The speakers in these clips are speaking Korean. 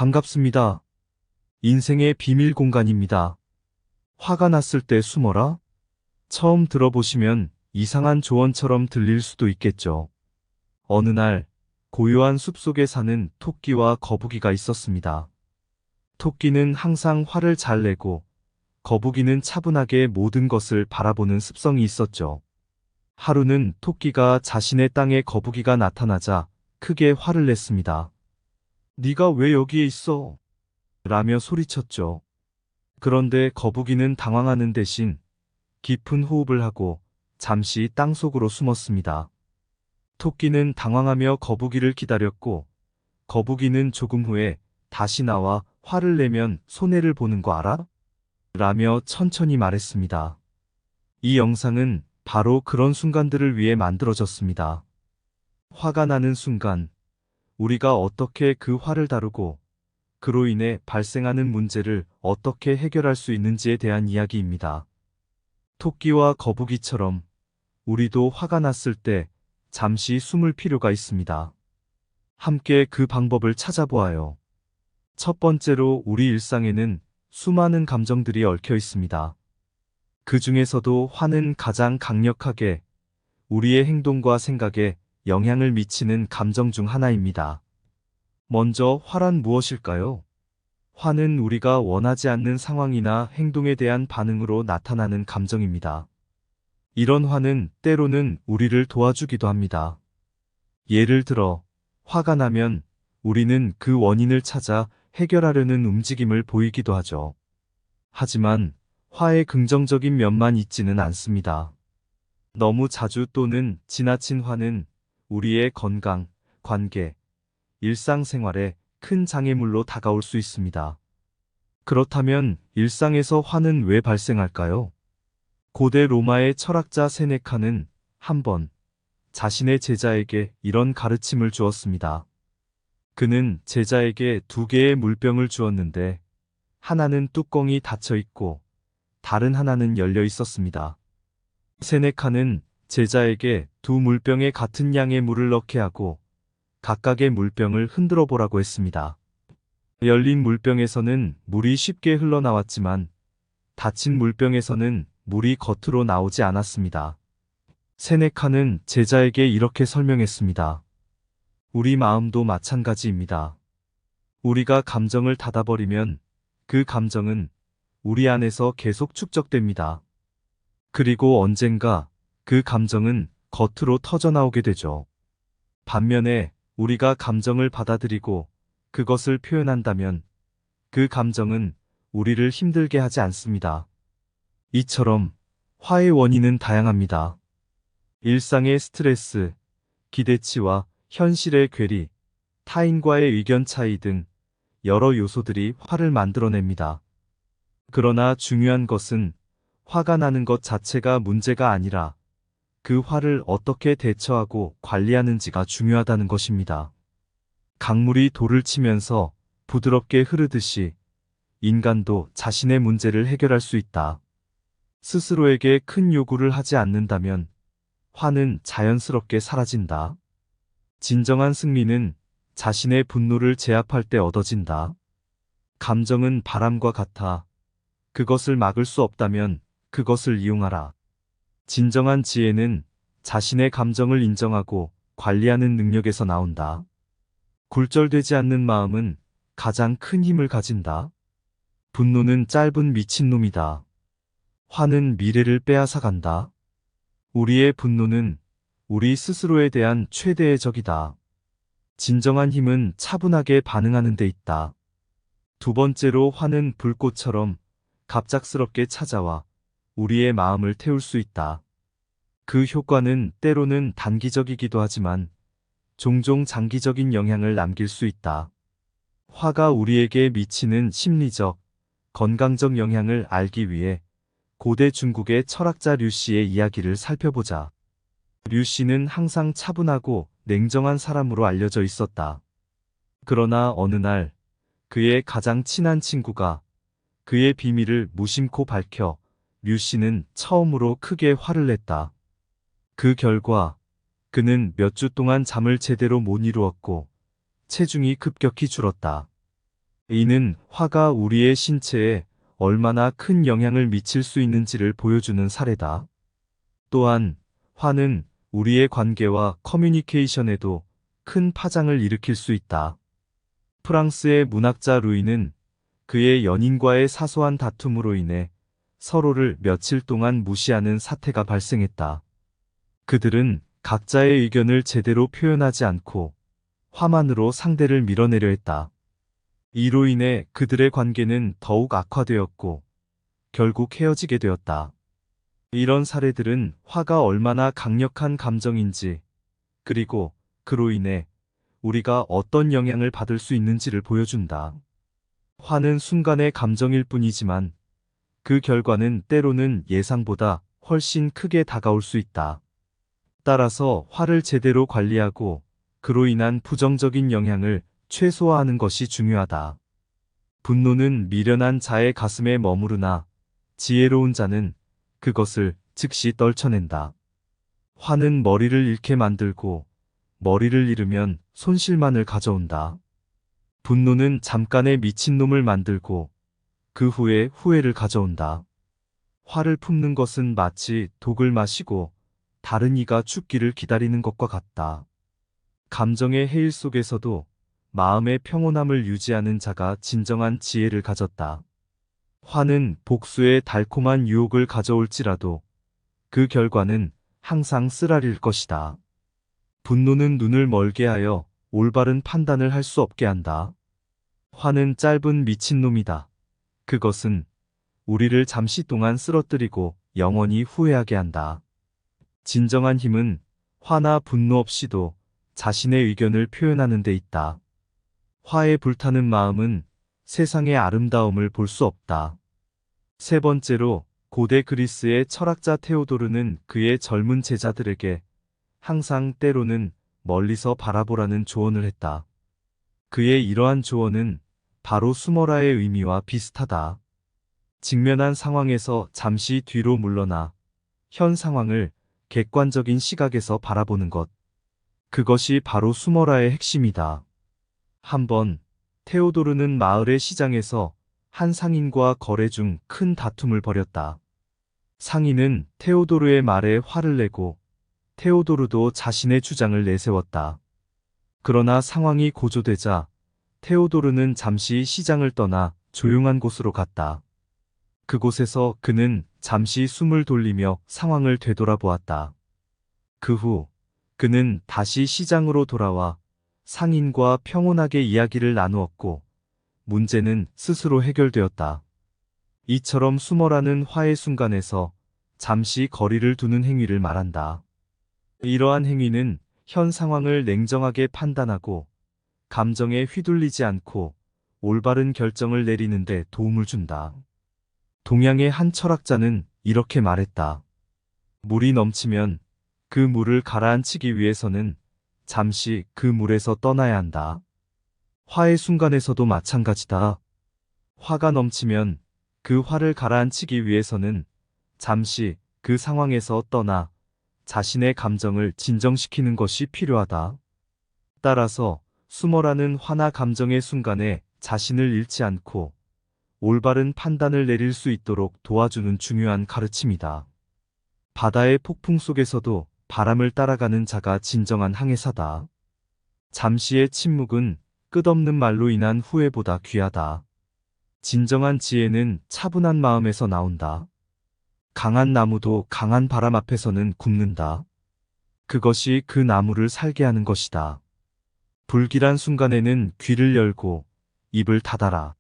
반갑습니다. 인생의 비밀 공간입니다. 화가 났을 때 숨어라? 처음 들어보시면 이상한 조언처럼 들릴 수도 있겠죠. 어느 날 고요한 숲속에 사는 토끼와 거북이가 있었습니다. 토끼는 항상 화를 잘 내고 거북이는 차분하게 모든 것을 바라보는 습성이 있었죠. 하루는 토끼가 자신의 땅에 거북이가 나타나자 크게 화를 냈습니다. 네가 왜 여기에 있어? 라며 소리쳤죠. 그런데 거북이는 당황하는 대신 깊은 호흡을 하고 잠시 땅속으로 숨었습니다. 토끼는 당황하며 거북이를 기다렸고 거북이는 조금 후에 다시 나와 화를 내면 손해를 보는 거 알아? 라며 천천히 말했습니다. 이 영상은 바로 그런 순간들을 위해 만들어졌습니다. 화가 나는 순간, 우리가 어떻게 그 화를 다루고 그로 인해 발생하는 문제를 어떻게 해결할 수 있는지에 대한 이야기입니다. 토끼와 거북이처럼 우리도 화가 났을 때 잠시 숨을 필요가 있습니다. 함께 그 방법을 찾아보아요. 첫 번째로 우리 일상에는 수많은 감정들이 얽혀 있습니다. 그 중에서도 화는 가장 강력하게 우리의 행동과 생각에 영향을 미치는 감정 중 하나입니다. 먼저 화란 무엇일까요? 화는 우리가 원하지 않는 상황이나 행동에 대한 반응으로 나타나는 감정입니다. 이런 화는 때로는 우리를 도와주기도 합니다. 예를 들어, 화가 나면 우리는 그 원인을 찾아 해결하려는 움직임을 보이기도 하죠. 하지만 화의 긍정적인 면만 있지는 않습니다. 너무 자주 또는 지나친 화는 우리의 건강, 관계, 일상생활에 큰 장애물로 다가올 수 있습니다. 그렇다면 일상에서 화는 왜 발생할까요? 고대 로마의 철학자 세네카는 한 번 자신의 제자에게 이런 가르침을 주었습니다. 그는 제자에게 두 개의 물병을 주었는데 하나는 뚜껑이 닫혀 있고 다른 하나는 열려 있었습니다. 세네카는 제자에게 두 물병에 같은 양의 물을 넣게 하고 각각의 물병을 흔들어 보라고 했습니다. 열린 물병에서는 물이 쉽게 흘러나왔지만 닫힌 물병에서는 물이 겉으로 나오지 않았습니다. 세네카는 제자에게 이렇게 설명했습니다. 우리 마음도 마찬가지입니다. 우리가 감정을 닫아버리면 그 감정은 우리 안에서 계속 축적됩니다. 그리고 언젠가 그 감정은 겉으로 터져나오게 되죠. 반면에 우리가 감정을 받아들이고 그것을 표현한다면 그 감정은 우리를 힘들게 하지 않습니다. 이처럼 화의 원인은 다양합니다. 일상의 스트레스, 기대치와 현실의 괴리, 타인과의 의견 차이 등 여러 요소들이 화를 만들어냅니다. 그러나 중요한 것은 화가 나는 것 자체가 문제가 아니라 그 화를 어떻게 대처하고 관리하는지가 중요하다는 것입니다. 강물이 돌을 치면서 부드럽게 흐르듯이 인간도 자신의 문제를 해결할 수 있다. 스스로에게 큰 요구를 하지 않는다면 화는 자연스럽게 사라진다. 진정한 승리는 자신의 분노를 제압할 때 얻어진다. 감정은 바람과 같아. 그것을 막을 수 없다면 그것을 이용하라. 진정한 지혜는 자신의 감정을 인정하고 관리하는 능력에서 나온다. 굴절되지 않는 마음은 가장 큰 힘을 가진다. 분노는 짧은 미친놈이다. 화는 미래를 빼앗아간다. 우리의 분노는 우리 스스로에 대한 최대의 적이다. 진정한 힘은 차분하게 반응하는 데 있다. 두 번째로 화는 불꽃처럼 갑작스럽게 찾아와 우리의 마음을 태울 수 있다. 그 효과는 때로는 단기적이기도 하지만 종종 장기적인 영향을 남길 수 있다. 화가 우리에게 미치는 심리적, 건강적 영향을 알기 위해 고대 중국의 철학자 류씨의 이야기를 살펴보자. 류씨는 항상 차분하고 냉정한 사람으로 알려져 있었다. 그러나 어느 날 그의 가장 친한 친구가 그의 비밀을 무심코 밝혀 류씨는 처음으로 크게 화를 냈다. 그 결과 그는 몇 주 동안 잠을 제대로 못 이루었고 체중이 급격히 줄었다. 이는 화가 우리의 신체에 얼마나 큰 영향을 미칠 수 있는지를 보여주는 사례다. 또한 화는 우리의 관계와 커뮤니케이션에도 큰 파장을 일으킬 수 있다. 프랑스의 문학자 루이는 그의 연인과의 사소한 다툼으로 인해 서로를 며칠 동안 무시하는 사태가 발생했다. 그들은 각자의 의견을 제대로 표현하지 않고 화만으로 상대를 밀어내려 했다. 이로 인해 그들의 관계는 더욱 악화되었고 결국 헤어지게 되었다. 이런 사례들은 화가 얼마나 강력한 감정인지, 그리고 그로 인해 우리가 어떤 영향을 받을 수 있는지를 보여준다. 화는 순간의 감정일 뿐이지만 그 결과는 때로는 예상보다 훨씬 크게 다가올 수 있다. 따라서 화를 제대로 관리하고 그로 인한 부정적인 영향을 최소화하는 것이 중요하다. 분노는 미련한 자의 가슴에 머무르나 지혜로운 자는 그것을 즉시 떨쳐낸다. 화는 머리를 잃게 만들고 머리를 잃으면 손실만을 가져온다. 분노는 잠깐의 미친놈을 만들고 그 후에 후회를 가져온다. 화를 품는 것은 마치 독을 마시고 다른 이가 죽기를 기다리는 것과 같다. 감정의 해일 속에서도 마음의 평온함을 유지하는 자가 진정한 지혜를 가졌다. 화는 복수의 달콤한 유혹을 가져올지라도 그 결과는 항상 쓰라릴 것이다. 분노는 눈을 멀게 하여 올바른 판단을 할 수 없게 한다. 화는 짧은 미친놈이다. 그것은 우리를 잠시 동안 쓰러뜨리고 영원히 후회하게 한다. 진정한 힘은 화나 분노 없이도 자신의 의견을 표현하는 데 있다. 화에 불타는 마음은 세상의 아름다움을 볼 수 없다. 세 번째로, 고대 그리스의 철학자 테오도르는 그의 젊은 제자들에게 항상 때로는 멀리서 바라보라는 조언을 했다. 그의 이러한 조언은 바로 숨어라의 의미와 비슷하다. 직면한 상황에서 잠시 뒤로 물러나 현 상황을 객관적인 시각에서 바라보는 것. 그것이 바로 숨어라의 핵심이다. 한번 테오도르는 마을의 시장에서 한 상인과 거래 중 큰 다툼을 벌였다. 상인은 테오도르의 말에 화를 내고 테오도르도 자신의 주장을 내세웠다. 그러나 상황이 고조되자 테오도르는 잠시 시장을 떠나 조용한 곳으로 갔다. 그곳에서 그는 잠시 숨을 돌리며 상황을 되돌아보았다. 그 후 그는 다시 시장으로 돌아와 상인과 평온하게 이야기를 나누었고 문제는 스스로 해결되었다. 이처럼 숨어라는 화의 순간에서 잠시 거리를 두는 행위를 말한다. 이러한 행위는 현 상황을 냉정하게 판단하고 감정에 휘둘리지 않고 올바른 결정을 내리는 데 도움을 준다. 동양의 한 철학자는 이렇게 말했다. 물이 넘치면 그 물을 가라앉히기 위해서는 잠시 그 물에서 떠나야 한다. 화의 순간에서도 마찬가지다. 화가 넘치면 그 화를 가라앉히기 위해서는 잠시 그 상황에서 떠나 자신의 감정을 진정시키는 것이 필요하다. 따라서 숨어라는 화나 감정의 순간에 자신을 잃지 않고 올바른 판단을 내릴 수 있도록 도와주는 중요한 가르침이다. 바다의 폭풍 속에서도 바람을 따라가는 자가 진정한 항해사다. 잠시의 침묵은 끝없는 말로 인한 후회보다 귀하다. 진정한 지혜는 차분한 마음에서 나온다. 강한 나무도 강한 바람 앞에서는 굽는다. 그것이 그 나무를 살게 하는 것이다. 불길한 순간에는 귀를 열고 입을 닫아라.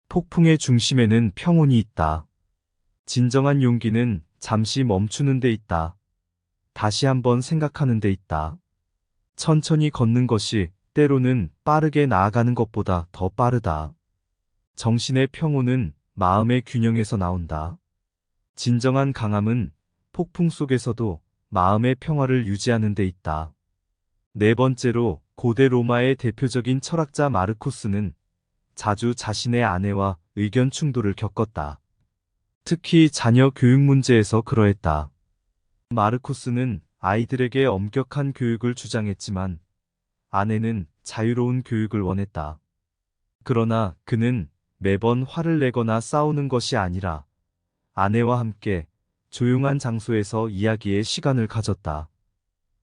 폭풍의 중심에는 평온이 있다. 진정한 용기는 잠시 멈추는 데 있다. 다시 한번 생각하는 데 있다. 천천히 걷는 것이 때로는 빠르게 나아가는 것보다 더 빠르다. 정신의 평온은 마음의 균형에서 나온다. 진정한 강함은 폭풍 속에서도 마음의 평화를 유지하는 데 있다. 네 번째로, 고대 로마의 대표적인 철학자 마르쿠스는 자주 자신의 아내와 의견 충돌을 겪었다. 특히 자녀 교육 문제에서 그러했다. 마르쿠스는 아이들에게 엄격한 교육을 주장했지만 아내는 자유로운 교육을 원했다. 그러나 그는 매번 화를 내거나 싸우는 것이 아니라 아내와 함께 조용한 장소에서 이야기의 시간을 가졌다.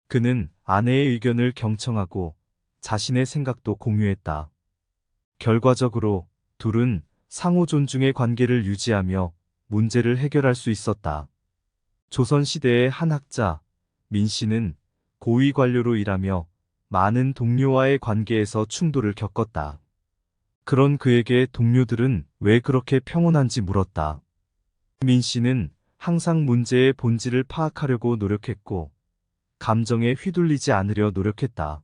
그는 아내의 의견을 경청하고 자신의 생각도 공유했다. 결과적으로 둘은 상호 존중의 관계를 유지하며 문제를 해결할 수 있었다. 조선시대의 한 학자, 민 씨는 고위 관료로 일하며 많은 동료와의 관계에서 충돌을 겪었다. 그런 그에게 동료들은 왜 그렇게 평온한지 물었다. 민 씨는 항상 문제의 본질을 파악하려고 노력했고, 감정에 휘둘리지 않으려 노력했다.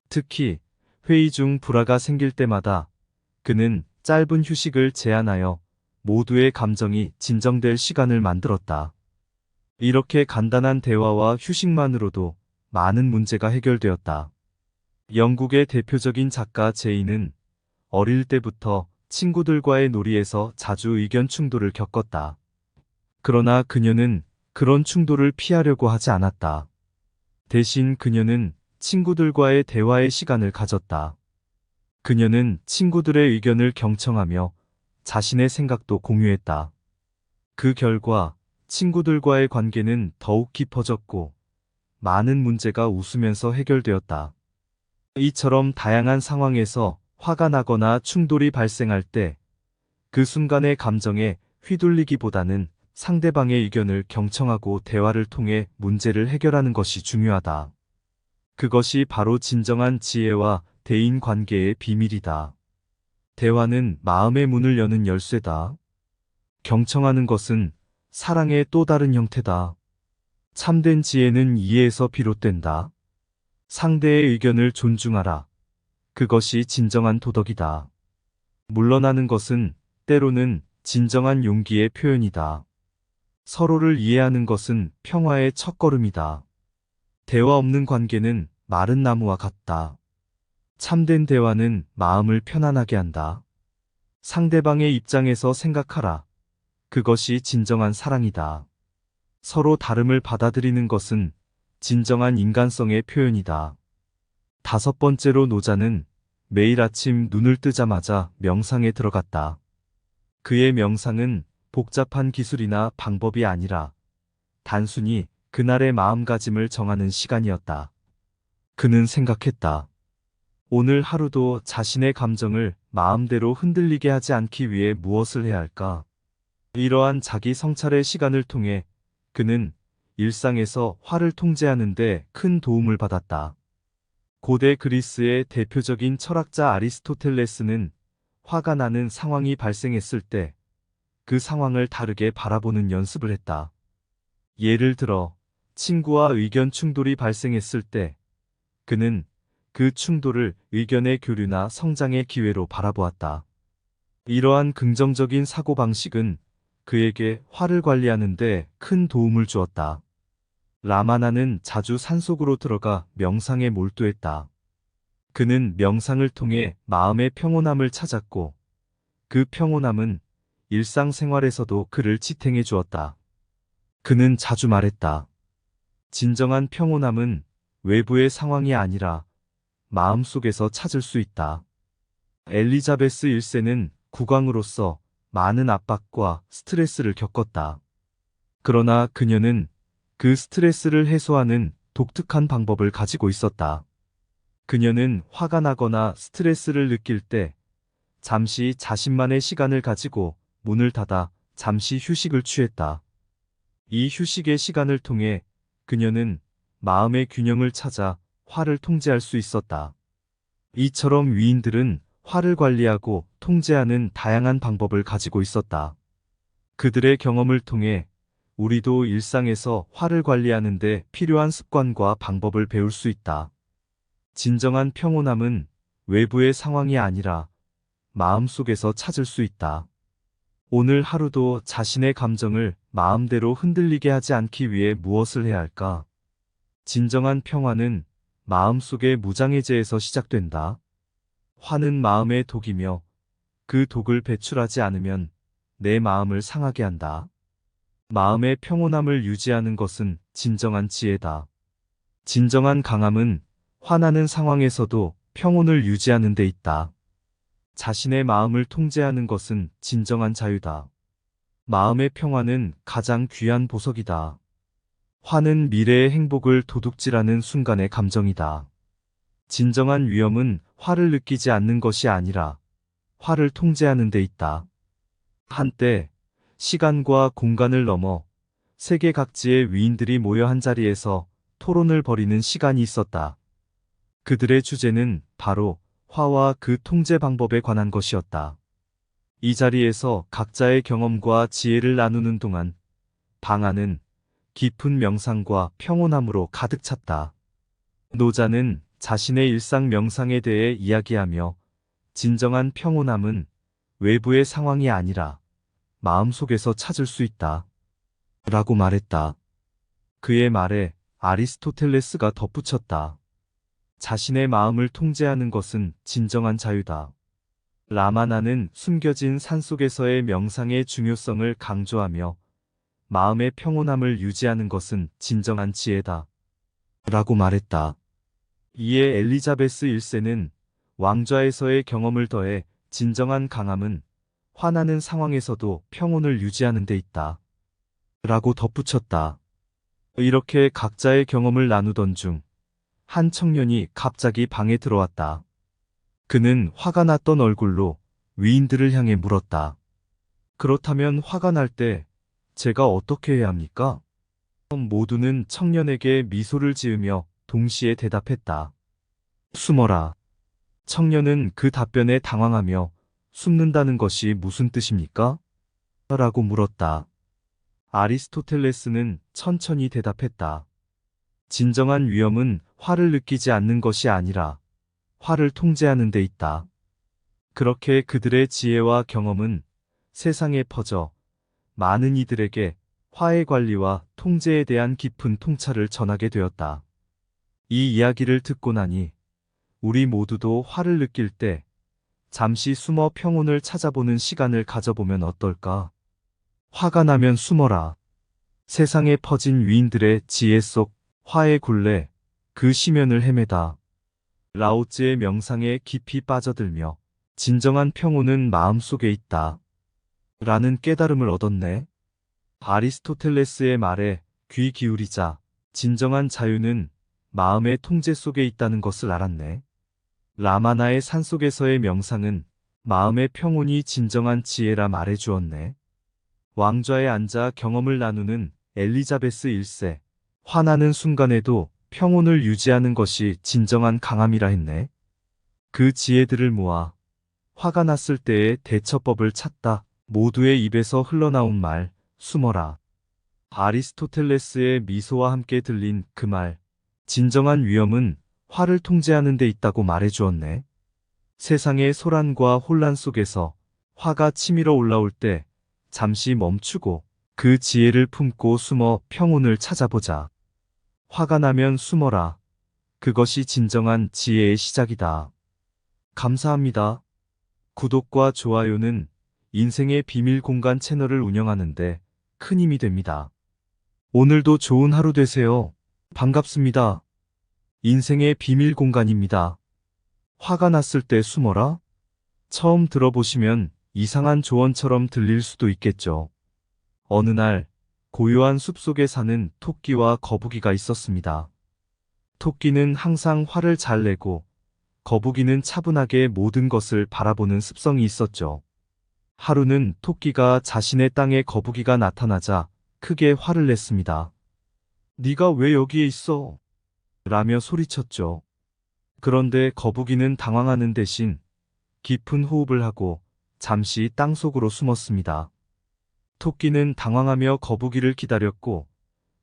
특히 회의 중 불화가 생길 때마다 그는 짧은 휴식을 제안하여 모두의 감정이 진정될 시간을 만들었다. 이렇게 간단한 대화와 휴식만으로도 많은 문제가 해결되었다. 영국의 대표적인 작가 제이는 어릴 때부터 친구들과의 놀이에서 자주 의견 충돌을 겪었다. 그러나 그녀는 그런 충돌을 피하려고 하지 않았다. 대신 그녀는 친구들과의 대화의 시간을 가졌다. 그녀는 친구들의 의견을 경청하며 자신의 생각도 공유했다. 그 결과 친구들과의 관계는 더욱 깊어졌고 많은 문제가 웃으면서 해결되었다. 이처럼 다양한 상황에서 화가 나거나 충돌이 발생할 때 그 순간의 감정에 휘둘리기보다는 상대방의 의견을 경청하고 대화를 통해 문제를 해결하는 것이 중요하다. 그것이 바로 진정한 지혜와 대인 관계의 비밀이다. 대화는 마음의 문을 여는 열쇠다. 경청하는 것은 사랑의 또 다른 형태다. 참된 지혜는 이해에서 비롯된다. 상대의 의견을 존중하라. 그것이 진정한 도덕이다. 물러나는 것은 때로는 진정한 용기의 표현이다. 서로를 이해하는 것은 평화의 첫걸음이다. 대화 없는 관계는 마른 나무와 같다. 참된 대화는 마음을 편안하게 한다. 상대방의 입장에서 생각하라. 그것이 진정한 사랑이다. 서로 다름을 받아들이는 것은 진정한 인간성의 표현이다. 5번째로 노자는 매일 아침 눈을 뜨자마자 명상에 들어갔다. 그의 명상은 복잡한 기술이나 방법이 아니라 단순히 그날의 마음가짐을 정하는 시간이었다. 그는 생각했다. 오늘 하루도 자신의 감정을 마음대로 흔들리게 하지 않기 위해 무엇을 해야 할까? 이러한 자기 성찰의 시간을 통해 그는 일상에서 화를 통제하는 데 큰 도움을 받았다. 고대 그리스의 대표적인 철학자 아리스토텔레스는 화가 나는 상황이 발생했을 때 그 상황을 다르게 바라보는 연습을 했다. 예를 들어 친구와 의견 충돌이 발생했을 때 그는 그 충돌을 의견의 교류나 성장의 기회로 바라보았다. 이러한 긍정적인 사고방식은 그에게 화를 관리하는 데 큰 도움을 주었다. 라마나는 자주 산속으로 들어가 명상에 몰두했다. 그는 명상을 통해 마음의 평온함을 찾았고 그 평온함은 일상생활에서도 그를 지탱해 주었다. 그는 자주 말했다. 진정한 평온함은 외부의 상황이 아니라 마음속에서 찾을 수 있다. 엘리자베스 1세는 국왕으로서 많은 압박과 스트레스를 겪었다. 그러나 그녀는 그 스트레스를 해소하는 독특한 방법을 가지고 있었다. 그녀는 화가 나거나 스트레스를 느낄 때 잠시 자신만의 시간을 가지고 문을 닫아 잠시 휴식을 취했다. 이 휴식의 시간을 통해 그녀는 마음의 균형을 찾아 화를 통제할 수 있었다. 이처럼 위인들은 화를 관리하고 통제하는 다양한 방법을 가지고 있었다. 그들의 경험을 통해 우리도 일상에서 화를 관리하는 데 필요한 습관과 방법을 배울 수 있다. 진정한 평온함은 외부의 상황이 아니라 마음속에서 찾을 수 있다. 오늘 하루도 자신의 감정을 마음대로 흔들리게 하지 않기 위해 무엇을 해야 할까? 진정한 평화는 마음속의 무장해제에서 시작된다. 화는 마음의 독이며 그 독을 배출하지 않으면 내 마음을 상하게 한다. 마음의 평온함을 유지하는 것은 진정한 지혜다. 진정한 강함은 화나는 상황에서도 평온을 유지하는 데 있다. 자신의 마음을 통제하는 것은 진정한 자유다. 마음의 평화는 가장 귀한 보석이다. 화는 미래의 행복을 도둑질하는 순간의 감정이다. 진정한 위험은 화를 느끼지 않는 것이 아니라 화를 통제하는 데 있다. 한때 시간과 공간을 넘어 세계 각지의 위인들이 모여 한자리에서 토론을 벌이는 시간이 있었다. 그들의 주제는 바로 화와 그 통제 방법에 관한 것이었다. 이 자리에서 각자의 경험과 지혜를 나누는 동안 방 안은 깊은 명상과 평온함으로 가득 찼다. 노자는 자신의 일상 명상에 대해 이야기하며 진정한 평온함은 외부의 상황이 아니라 마음속에서 찾을 수 있다. 라고 말했다. 그의 말에 아리스토텔레스가 덧붙였다. 자신의 마음을 통제하는 것은 진정한 자유다. 라마나는 숨겨진 산속에서의 명상의 중요성을 강조하며 마음의 평온함을 유지하는 것은 진정한 지혜다. 라고 말했다. 이에 엘리자베스 1세는 왕좌에서의 경험을 더해 진정한 강함은 화나는 상황에서도 평온을 유지하는 데 있다. 라고 덧붙였다. 이렇게 각자의 경험을 나누던 중 한 청년이 갑자기 방에 들어왔다. 그는 화가 났던 얼굴로 위인들을 향해 물었다. 그렇다면 화가 날 때 제가 어떻게 해야 합니까? 모두는 청년에게 미소를 지으며 동시에 대답했다. 숨어라. 청년은 그 답변에 당황하며 숨는다는 것이 무슨 뜻입니까? 라고 물었다. 아리스토텔레스는 천천히 대답했다. 진정한 위험은 화를 느끼지 않는 것이 아니라 화를 통제하는 데 있다. 그렇게 그들의 지혜와 경험은 세상에 퍼져 많은 이들에게 화의 관리와 통제에 대한 깊은 통찰을 전하게 되었다. 이 이야기를 듣고 나니 우리 모두도 화를 느낄 때 잠시 숨어 평온을 찾아보는 시간을 가져보면 어떨까? 화가 나면 숨어라. 세상에 퍼진 위인들의 지혜 속 화의 굴레, 그 심연을 헤매다. 라오츠의 명상에 깊이 빠져들며 진정한 평온은 마음속에 있다. 라는 깨달음을 얻었네. 아리스토텔레스의 말에 귀 기울이자 진정한 자유는 마음의 통제 속에 있다는 것을 알았네. 라마나의 산속에서의 명상은 마음의 평온이 진정한 지혜라 말해주었네. 왕좌에 앉아 경험을 나누는 엘리자베스 1세. 화나는 순간에도 평온을 유지하는 것이 진정한 강함이라 했네. 그 지혜들을 모아 화가 났을 때의 대처법을 찾다. 모두의 입에서 흘러나온 말, 숨어라. 아리스토텔레스의 미소와 함께 들린 그 말, 진정한 위험은 화를 통제하는 데 있다고 말해주었네. 세상의 소란과 혼란 속에서 화가 치밀어 올라올 때 잠시 멈추고 그 지혜를 품고 숨어 평온을 찾아보자. 화가 나면 숨어라. 그것이 진정한 지혜의 시작이다. 감사합니다. 구독과 좋아요는 인생의 비밀 공간 채널을 운영하는데 큰 힘이 됩니다. 오늘도 좋은 하루 되세요. 반갑습니다. 인생의 비밀 공간입니다. 화가 났을 때 숨어라? 처음 들어보시면 이상한 조언처럼 들릴 수도 있겠죠. 어느 날 고요한 숲속에 사는 토끼와 거북이가 있었습니다. 토끼는 항상 화를 잘 내고 거북이는 차분하게 모든 것을 바라보는 습성이 있었죠. 하루는 토끼가 자신의 땅에 거북이가 나타나자 크게 화를 냈습니다. 네가 왜 여기에 있어? 라며 소리쳤죠. 그런데 거북이는 당황하는 대신 깊은 호흡을 하고 잠시 땅속으로 숨었습니다. 토끼는 당황하며 거북이를 기다렸고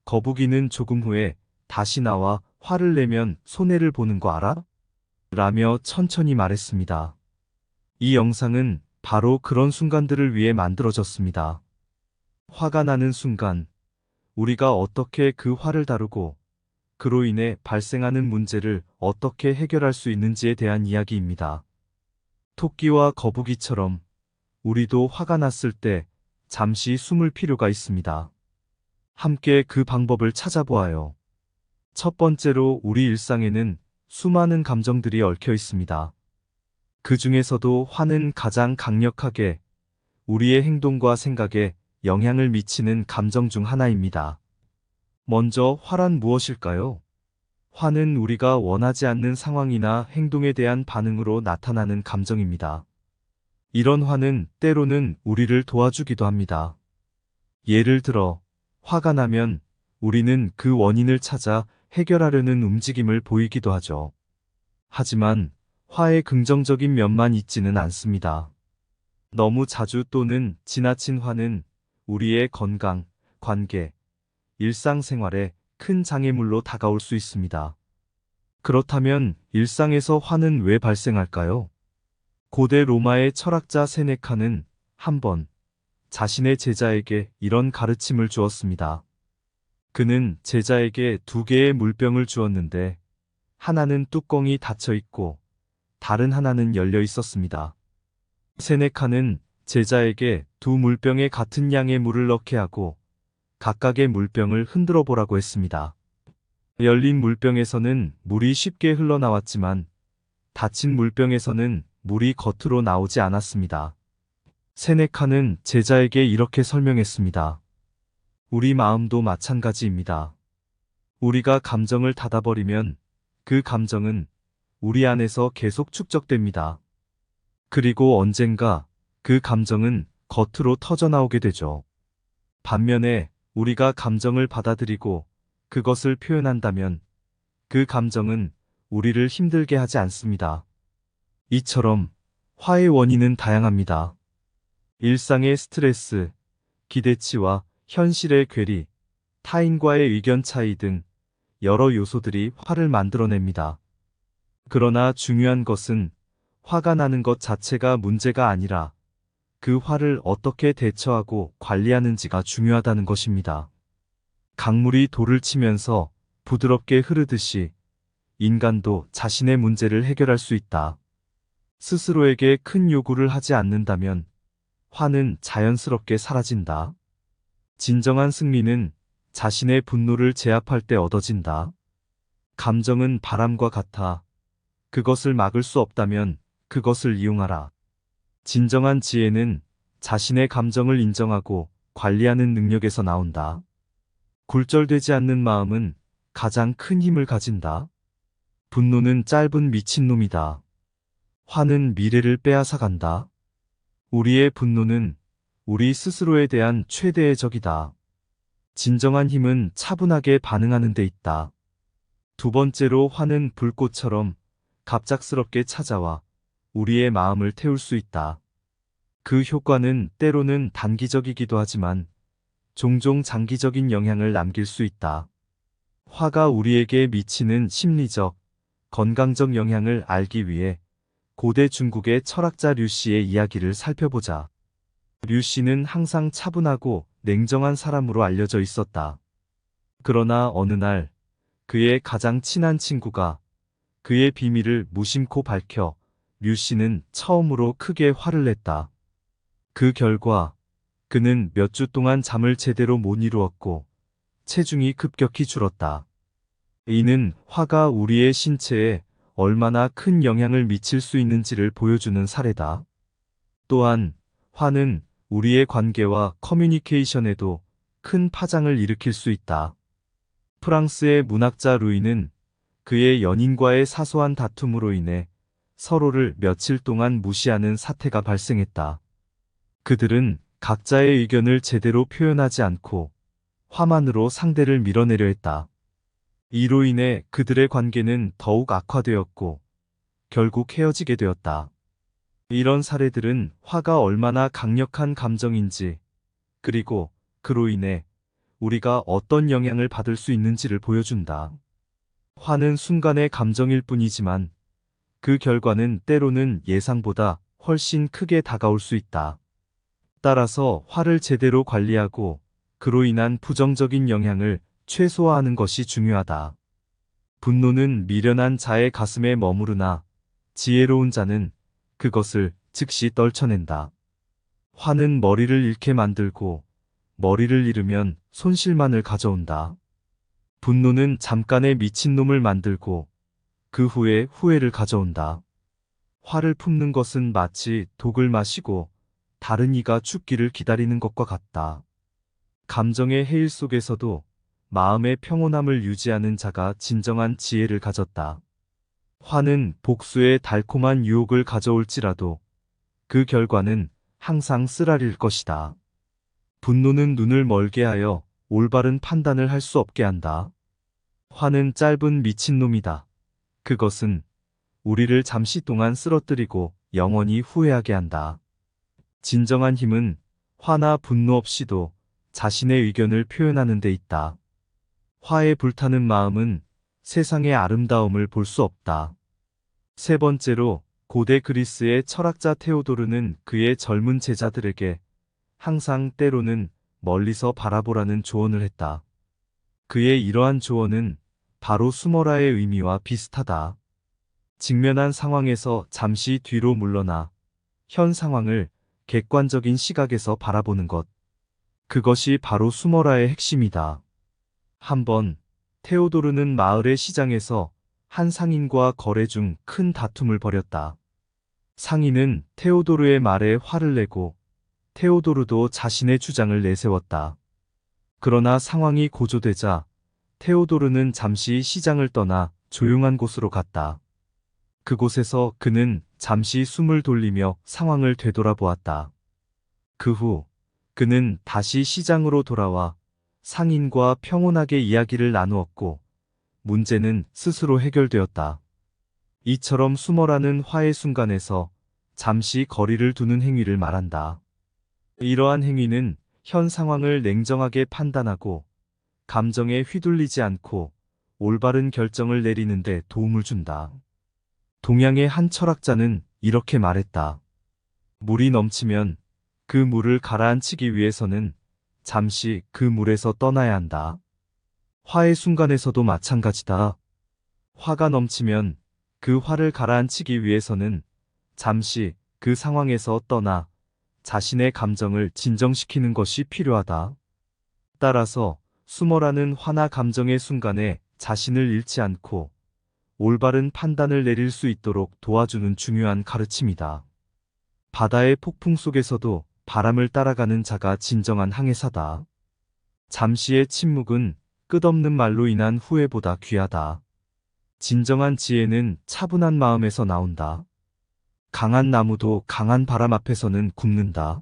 거북이는 조금 후에 다시 나와 화를 내면 손해를 보는 거 알아? 라며 천천히 말했습니다. 이 영상은 바로 그런 순간들을 위해 만들어졌습니다. 화가 나는 순간, 우리가 어떻게 그 화를 다루고 그로 인해 발생하는 문제를 어떻게 해결할 수 있는지에 대한 이야기입니다. 토끼와 거북이처럼 우리도 화가 났을 때 잠시 숨을 필요가 있습니다. 함께 그 방법을 찾아보아요. 첫 번째로 우리 일상에는 수많은 감정들이 얽혀 있습니다. 그 중에서도 화는 가장 강력하게 우리의 행동과 생각에 영향을 미치는 감정 중 하나입니다. 먼저 화란 무엇일까요? 화는 우리가 원하지 않는 상황이나 행동에 대한 반응으로 나타나는 감정입니다. 이런 화는 때로는 우리를 도와주기도 합니다. 예를 들어, 화가 나면 우리는 그 원인을 찾아 해결하려는 움직임을 보이기도 하죠. 하지만 화의 긍정적인 면만 있지는 않습니다. 너무 자주 또는 지나친 화는 우리의 건강, 관계, 일상생활에 큰 장애물로 다가올 수 있습니다. 그렇다면 일상에서 화는 왜 발생할까요? 고대 로마의 철학자 세네카는 한 번 자신의 제자에게 이런 가르침을 주었습니다. 그는 제자에게 2개의 물병을 주었는데 하나는 뚜껑이 닫혀 있고 다른 하나는 열려 있었습니다. 세네카는 제자에게 2물병에 같은 양의 물을 넣게 하고 각각의 물병을 흔들어 보라고 했습니다. 열린 물병에서는 물이 쉽게 흘러나왔지만 닫힌 물병에서는 물이 겉으로 나오지 않았습니다. 세네카는 제자에게 이렇게 설명했습니다. 우리 마음도 마찬가지입니다. 우리가 감정을 닫아버리면 그 감정은 우리 안에서 계속 축적됩니다. 그리고 언젠가 그 감정은 겉으로 터져나오게 되죠. 반면에 우리가 감정을 받아들이고 그것을 표현한다면 그 감정은 우리를 힘들게 하지 않습니다. 이처럼 화의 원인은 다양합니다. 일상의 스트레스, 기대치와 현실의 괴리, 타인과의 의견 차이 등 여러 요소들이 화를 만들어냅니다. 그러나 중요한 것은 화가 나는 것 자체가 문제가 아니라 그 화를 어떻게 대처하고 관리하는지가 중요하다는 것입니다. 강물이 돌을 치면서 부드럽게 흐르듯이 인간도 자신의 문제를 해결할 수 있다. 스스로에게 큰 요구를 하지 않는다면 화는 자연스럽게 사라진다. 진정한 승리는 자신의 분노를 제압할 때 얻어진다. 감정은 바람과 같아. 그것을 막을 수 없다면 그것을 이용하라. 진정한 지혜는 자신의 감정을 인정하고 관리하는 능력에서 나온다. 굴절되지 않는 마음은 가장 큰 힘을 가진다. 분노는 짧은 미친놈이다. 화는 미래를 빼앗아간다. 우리의 분노는 우리 스스로에 대한 최대의 적이다. 진정한 힘은 차분하게 반응하는 데 있다. 2번째로 화는 불꽃처럼 갑작스럽게 찾아와 우리의 마음을 태울 수 있다. 그 효과는 때로는 단기적이기도 하지만 종종 장기적인 영향을 남길 수 있다. 화가 우리에게 미치는 심리적, 건강적 영향을 알기 위해 고대 중국의 철학자 류씨의 이야기를 살펴보자. 류씨는 항상 차분하고 냉정한 사람으로 알려져 있었다. 그러나 어느 날 그의 가장 친한 친구가 그의 비밀을 무심코 밝혀 류씨는 처음으로 크게 화를 냈다. 그 결과 그는 몇 주 동안 잠을 제대로 못 이루었고 체중이 급격히 줄었다. 이는 화가 우리의 신체에 얼마나 큰 영향을 미칠 수 있는지를 보여주는 사례다. 또한 화는 우리의 관계와 커뮤니케이션에도 큰 파장을 일으킬 수 있다. 프랑스의 문학자 루이는 그의 연인과의 사소한 다툼으로 인해 서로를 며칠 동안 무시하는 사태가 발생했다. 그들은 각자의 의견을 제대로 표현하지 않고 화만으로 상대를 밀어내려 했다. 이로 인해 그들의 관계는 더욱 악화되었고 결국 헤어지게 되었다. 이런 사례들은 화가 얼마나 강력한 감정인지, 그리고 그로 인해 우리가 어떤 영향을 받을 수 있는지를 보여준다. 화는 순간의 감정일 뿐이지만 그 결과는 때로는 예상보다 훨씬 크게 다가올 수 있다. 따라서 화를 제대로 관리하고 그로 인한 부정적인 영향을 최소화하는 것이 중요하다. 분노는 미련한 자의 가슴에 머무르나 지혜로운 자는 그것을 즉시 떨쳐낸다. 화는 머리를 잃게 만들고 머리를 잃으면 손실만을 가져온다. 분노는 잠깐의 미친놈을 만들고 그 후에 후회를 가져온다. 화를 품는 것은 마치 독을 마시고 다른 이가 죽기를 기다리는 것과 같다. 감정의 해일 속에서도 마음의 평온함을 유지하는 자가 진정한 지혜를 가졌다. 화는 복수의 달콤한 유혹을 가져올지라도 그 결과는 항상 쓰라릴 것이다. 분노는 눈을 멀게 하여 올바른 판단을 할 수 없게 한다. 화는 짧은 미친놈이다. 그것은 우리를 잠시 동안 쓰러뜨리고 영원히 후회하게 한다. 진정한 힘은 화나 분노 없이도 자신의 의견을 표현하는 데 있다. 화에 불타는 마음은 세상의 아름다움을 볼 수 없다. 세 번째로 고대 그리스의 철학자 테오도르는 그의 젊은 제자들에게 항상 때로는 멀리서 바라보라는 조언을 했다. 그의 이러한 조언은 바로 숨어라의 의미와 비슷하다. 직면한 상황에서 잠시 뒤로 물러나 현 상황을 객관적인 시각에서 바라보는 것. 그것이 바로 숨어라의 핵심이다. 한번 테오도르는 마을의 시장에서 한 상인과 거래 중 큰 다툼을 벌였다. 상인은 테오도르의 말에 화를 내고 테오도르도 자신의 주장을 내세웠다. 그러나 상황이 고조되자 테오도르는 잠시 시장을 떠나 조용한 곳으로 갔다. 그곳에서 그는 잠시 숨을 돌리며 상황을 되돌아보았다. 그 후 그는 다시 시장으로 돌아와 상인과 평온하게 이야기를 나누었고 문제는 스스로 해결되었다. 이처럼 숨어라는 화의 순간에서 잠시 거리를 두는 행위를 말한다. 이러한 행위는 현 상황을 냉정하게 판단하고 감정에 휘둘리지 않고 올바른 결정을 내리는 데 도움을 준다. 동양의 한 철학자는 이렇게 말했다. 물이 넘치면 그 물을 가라앉히기 위해서는 잠시 그 물에서 떠나야 한다. 화의 순간에서도 마찬가지다. 화가 넘치면 그 화를 가라앉히기 위해서는 잠시 그 상황에서 떠나 자신의 감정을 진정시키는 것이 필요하다. 따라서 숨어라는 화나 감정의 순간에 자신을 잃지 않고 올바른 판단을 내릴 수 있도록 도와주는 중요한 가르침이다. 바다의 폭풍 속에서도 바람을 따라가는 자가 진정한 항해사다. 잠시의 침묵은 끝없는 말로 인한 후회보다 귀하다. 진정한 지혜는 차분한 마음에서 나온다. 강한 나무도 강한 바람 앞에서는 굽는다.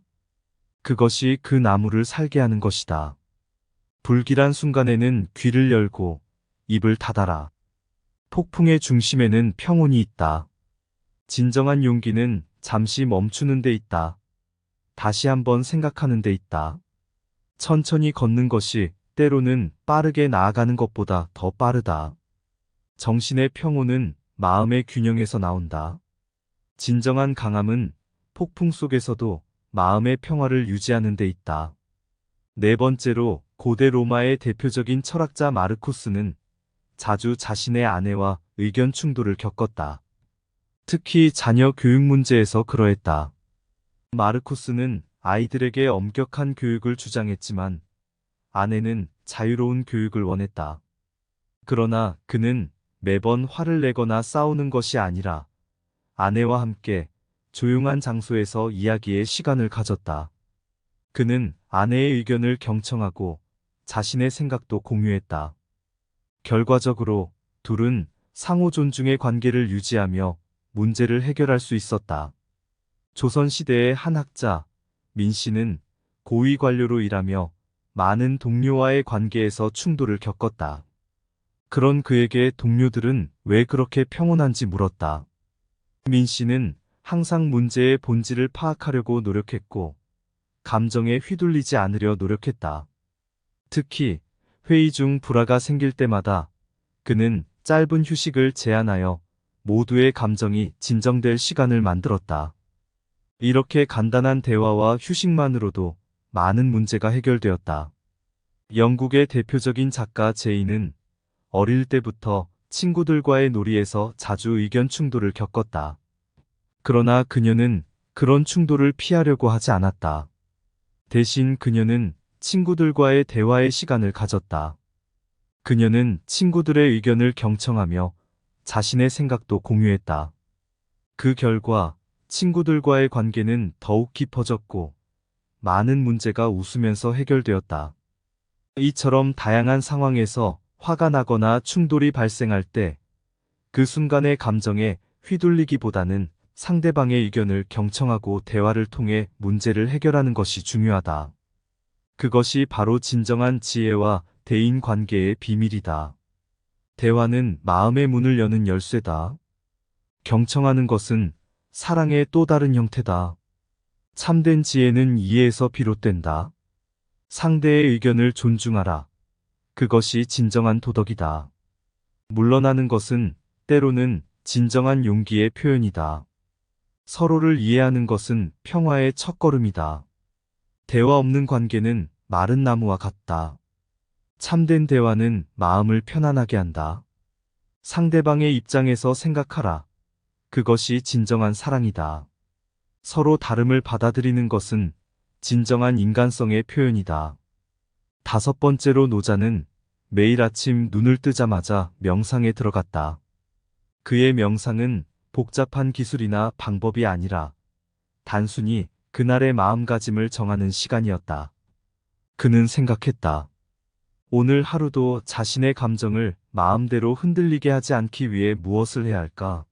그것이 그 나무를 살게 하는 것이다. 불길한 순간에는 귀를 열고 입을 닫아라. 폭풍의 중심에는 평온이 있다. 진정한 용기는 잠시 멈추는 데 있다. 다시 한번 생각하는 데 있다. 천천히 걷는 것이 때로는 빠르게 나아가는 것보다 더 빠르다. 정신의 평온은 마음의 균형에서 나온다. 진정한 강함은 폭풍 속에서도 마음의 평화를 유지하는 데 있다. 네 번째로 고대 로마의 대표적인 철학자 마르쿠스는 자주 자신의 아내와 의견 충돌을 겪었다. 특히 자녀 교육 문제에서 그러했다. 마르쿠스는 아이들에게 엄격한 교육을 주장했지만 아내는 자유로운 교육을 원했다. 그러나 그는 매번 화를 내거나 싸우는 것이 아니라 아내와 함께 조용한 장소에서 이야기의 시간을 가졌다. 그는 아내의 의견을 경청하고 자신의 생각도 공유했다. 결과적으로 둘은 상호 존중의 관계를 유지하며 문제를 해결할 수 있었다. 조선시대의 한 학자, 민 씨는 고위 관료로 일하며 많은 동료와의 관계에서 충돌을 겪었다. 그런 그에게 동료들은 왜 그렇게 평온한지 물었다. 민 씨는 항상 문제의 본질을 파악하려고 노력했고 감정에 휘둘리지 않으려 노력했다. 특히 회의 중 불화가 생길 때마다 그는 짧은 휴식을 제안하여 모두의 감정이 진정될 시간을 만들었다. 이렇게 간단한 대화와 휴식만으로도 많은 문제가 해결되었다. 영국의 대표적인 작가 제이는 어릴 때부터 친구들과의 놀이에서 자주 의견 충돌을 겪었다. 그러나 그녀는 그런 충돌을 피하려고 하지 않았다. 대신 그녀는 친구들과의 대화의 시간을 가졌다. 그녀는 친구들의 의견을 경청하며 자신의 생각도 공유했다. 그 결과 친구들과의 관계는 더욱 깊어졌고 많은 문제가 웃으면서 해결되었다. 이처럼 다양한 상황에서 화가 나거나 충돌이 발생할 때 그 순간의 감정에 휘둘리기보다는 상대방의 의견을 경청하고 대화를 통해 문제를 해결하는 것이 중요하다. 그것이 바로 진정한 지혜와 대인 관계의 비밀이다. 대화는 마음의 문을 여는 열쇠다. 경청하는 것은 사랑의 또 다른 형태다. 참된 지혜는 이해에서 비롯된다. 상대의 의견을 존중하라. 그것이 진정한 도덕이다. 물러나는 것은 때로는 진정한 용기의 표현이다. 서로를 이해하는 것은 평화의 첫걸음이다. 대화 없는 관계는 마른 나무와 같다. 참된 대화는 마음을 편안하게 한다. 상대방의 입장에서 생각하라. 그것이 진정한 사랑이다. 서로 다름을 받아들이는 것은 진정한 인간성의 표현이다. 5번째로 노자는 매일 아침 눈을 뜨자마자 명상에 들어갔다. 그의 명상은 복잡한 기술이나 방법이 아니라 단순히 그날의 마음가짐을 정하는 시간이었다. 그는 생각했다. 오늘 하루도 자신의 감정을 마음대로 흔들리게 하지 않기 위해 무엇을 해야 할까?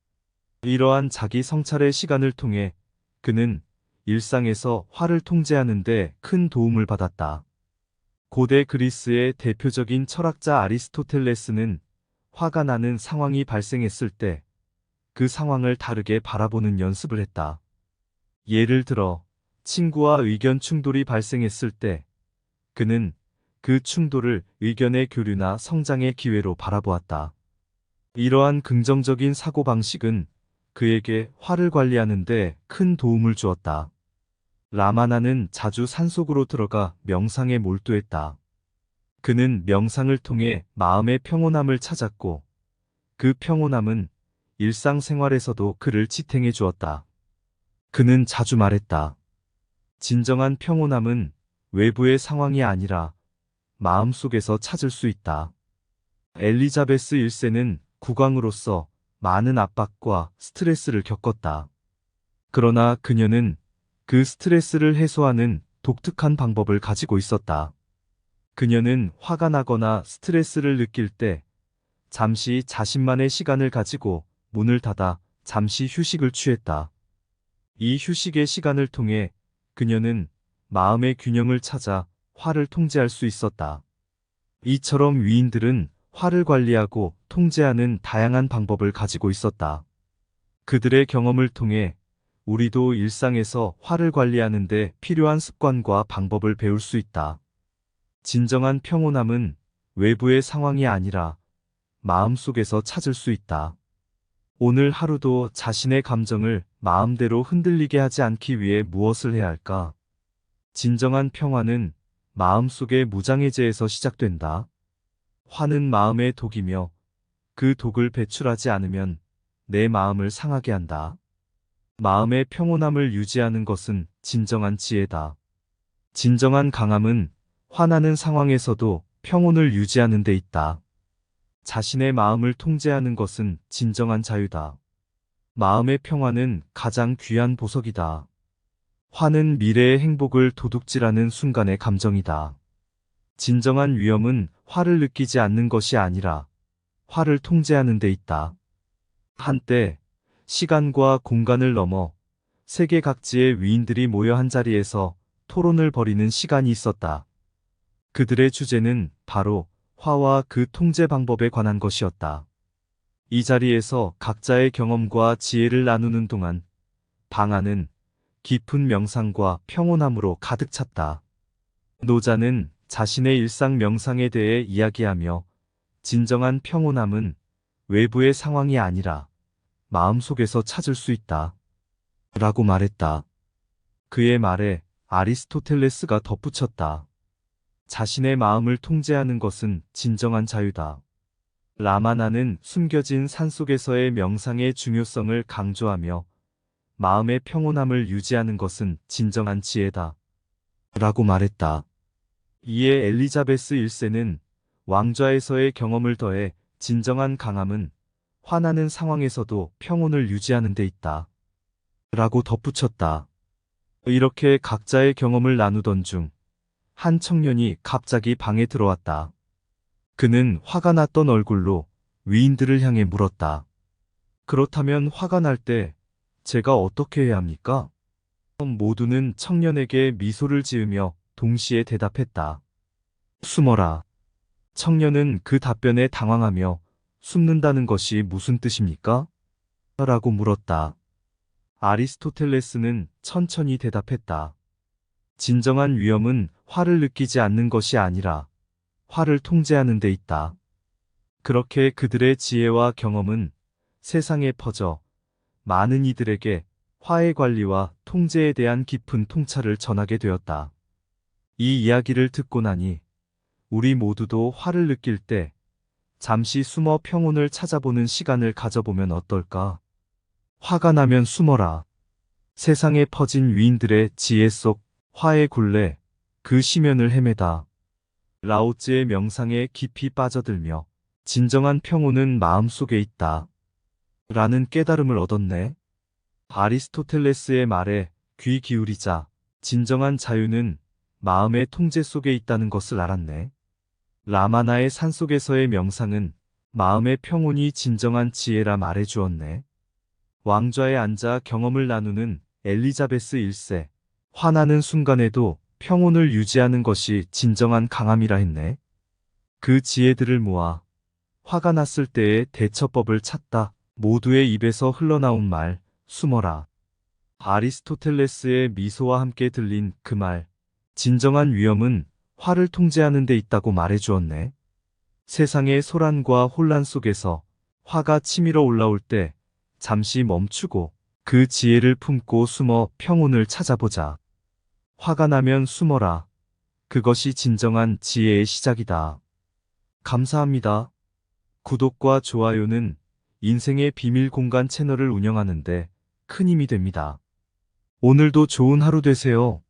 이러한 자기 성찰의 시간을 통해 그는 일상에서 화를 통제하는 데 큰 도움을 받았다. 고대 그리스의 대표적인 철학자 아리스토텔레스는 화가 나는 상황이 발생했을 때 그 상황을 다르게 바라보는 연습을 했다. 예를 들어 친구와 의견 충돌이 발생했을 때 그는 그 충돌을 의견의 교류나 성장의 기회로 바라보았다. 이러한 긍정적인 사고방식은 그에게 화를 관리하는 데 큰 도움을 주었다. 라마나는 자주 산속으로 들어가 명상에 몰두했다. 그는 명상을 통해 마음의 평온함을 찾았고 그 평온함은 일상생활에서도 그를 지탱해 주었다. 그는 자주 말했다. 진정한 평온함은 외부의 상황이 아니라 마음속에서 찾을 수 있다. 엘리자베스 1세는 국왕으로서 많은 압박과 스트레스를 겪었다. 그러나 그녀는 그 스트레스를 해소하는 독특한 방법을 가지고 있었다. 그녀는 화가 나거나 스트레스를 느낄 때 잠시 자신만의 시간을 가지고 문을 닫아 잠시 휴식을 취했다. 이 휴식의 시간을 통해 그녀는 마음의 균형을 찾아 화를 통제할 수 있었다. 이처럼 위인들은 화를 관리하고 통제하는 다양한 방법을 가지고 있었다. 그들의 경험을 통해 우리도 일상에서 화를 관리하는 데 필요한 습관과 방법을 배울 수 있다. 진정한 평온함은 외부의 상황이 아니라 마음속에서 찾을 수 있다. 오늘 하루도 자신의 감정을 마음대로 흔들리게 하지 않기 위해 무엇을 해야 할까? 진정한 평화는 마음속의 무장해제에서 시작된다. 화는 마음의 독이며 그 독을 배출하지 않으면 내 마음을 상하게 한다. 마음의 평온함을 유지하는 것은 진정한 지혜다. 진정한 강함은 화나는 상황에서도 평온을 유지하는 데 있다. 자신의 마음을 통제하는 것은 진정한 자유다. 마음의 평화는 가장 귀한 보석이다. 화는 미래의 행복을 도둑질하는 순간의 감정이다. 진정한 위험은 화를 느끼지 않는 것이 아니라 화를 통제하는 데 있다. 한때 시간과 공간을 넘어 세계 각지의 위인들이 모여 한자리에서 토론을 벌이는 시간이 있었다. 그들의 주제는 바로 화와 그 통제 방법에 관한 것이었다. 이 자리에서 각자의 경험과 지혜를 나누는 동안 방 안은 깊은 명상과 평온함으로 가득 찼다. 노자는 자신의 일상 명상에 대해 이야기하며 진정한 평온함은 외부의 상황이 아니라 마음속에서 찾을 수 있다. 라고 말했다. 그의 말에 아리스토텔레스가 덧붙였다. 자신의 마음을 통제하는 것은 진정한 자유다. 라마나는 숨겨진 산속에서의 명상의 중요성을 강조하며 마음의 평온함을 유지하는 것은 진정한 지혜다. 라고 말했다. 이에 엘리자베스 1세는 왕좌에서의 경험을 더해 진정한 강함은 화나는 상황에서도 평온을 유지하는 데 있다. 라고 덧붙였다. 이렇게 각자의 경험을 나누던 중 한 청년이 갑자기 방에 들어왔다. 그는 화가 났던 얼굴로 위인들을 향해 물었다. 그렇다면 화가 날 때 제가 어떻게 해야 합니까? 모두는 청년에게 미소를 지으며 동시에 대답했다. 숨어라. 청년은 그 답변에 당황하며 숨는다는 것이 무슨 뜻입니까? 라고 물었다. 아리스토텔레스는 천천히 대답했다. 진정한 위험은 화를 느끼지 않는 것이 아니라 화를 통제하는 데 있다. 그렇게 그들의 지혜와 경험은 세상에 퍼져 많은 이들에게 화의 관리와 통제에 대한 깊은 통찰을 전하게 되었다. 이 이야기를 듣고 나니 우리 모두도 화를 느낄 때 잠시 숨어 평온을 찾아보는 시간을 가져보면 어떨까? 화가 나면 숨어라. 세상에 퍼진 위인들의 지혜 속 화의 굴레, 그 심연을 헤매다. 라오즈의 명상에 깊이 빠져들며 진정한 평온은 마음속에 있다. 라는 깨달음을 얻었네. 아리스토텔레스의 말에 귀 기울이자 진정한 자유는 마음의 통제 속에 있다는 것을 알았네. 라마나의 산속에서의 명상은 마음의 평온이 진정한 지혜라 말해주었네. 왕좌에 앉아 경험을 나누는 엘리자베스 1세. 화나는 순간에도 평온을 유지하는 것이 진정한 강함이라 했네. 그 지혜들을 모아 화가 났을 때의 대처법을 찾다. 모두의 입에서 흘러나온 말, 숨어라. 아리스토텔레스의 미소와 함께 들린 그 말, 진정한 위험은 화를 통제하는 데 있다고 말해주었네. 세상의 소란과 혼란 속에서 화가 치밀어 올라올 때 잠시 멈추고 그 지혜를 품고 숨어 평온을 찾아보자. 화가 나면 숨어라. 그것이 진정한 지혜의 시작이다. 감사합니다. 구독과 좋아요는 인생의 비밀 공간 채널을 운영하는데 큰 힘이 됩니다. 오늘도 좋은 하루 되세요.